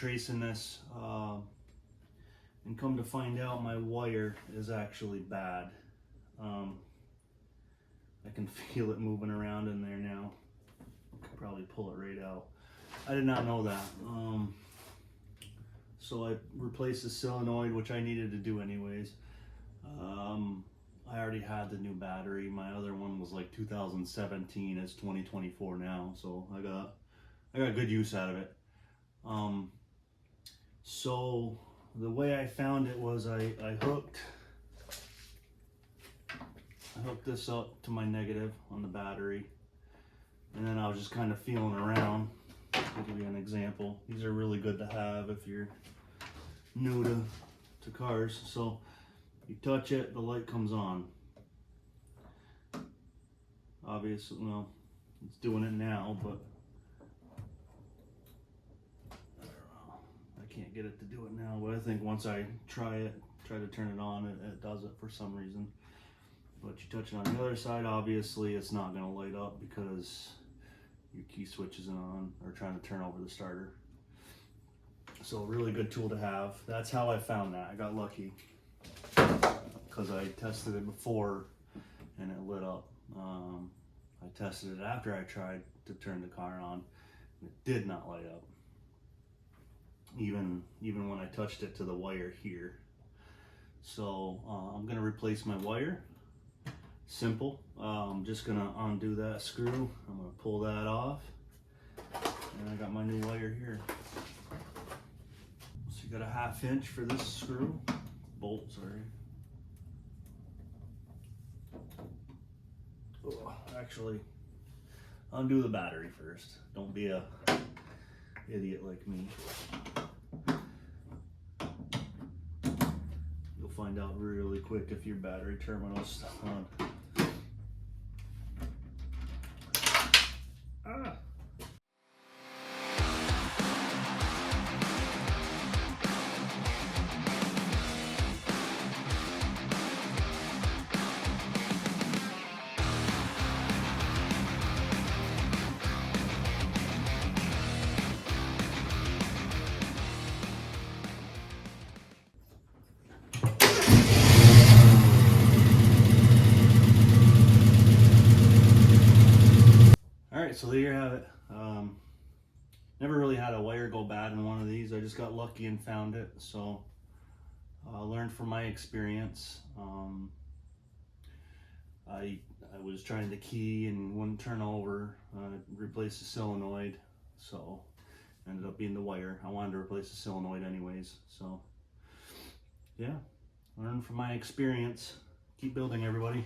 tracing this, and come to find out my wire is actually bad. I can feel it moving around in there now. I could probably pull it right out. I did not know that. So I replaced the solenoid, which I needed to do anyways. I already had the new battery. My other one was like 2017. It's 2024 now, so I got good use out of it. So the way I found it was I hooked this up to my negative on the battery, and then I was just kind of feeling around. I'll give you an example. These are really good to have if you're new to cars. So you touch it, the light comes on. Obviously, well, it's doing it now, but I can't get it to do it now. But I think once I try to turn it on, it does it for some reason. But you touch it on the other side, obviously it's not going to light up because your key switch isn't on, or trying to turn over the starter. So a really good tool to have. That's how I found that. I got lucky because I tested it before and it lit up. I tested it after I tried to turn the car on, and it did not light up. Even when I touched it to the wire here. So I'm gonna replace my wire. Simple. I'm just gonna undo that screw. I'm gonna pull that off, and I got my new wire here. So you got a 1/2 inch for this screw, bolt, sorry. Oh, actually, undo the battery first. Don't be a idiot like me. You'll find out really quick if your battery terminal's stuck on. Ah. Alright, so there you have it. Never really had a wire go bad in one of these. I just got lucky and found it. So I learned from my experience. I was trying to key and wouldn't turn over. Replace the solenoid, so ended up being the wire. I wanted to replace the solenoid anyways. So yeah, learn from my experience. Keep building, everybody.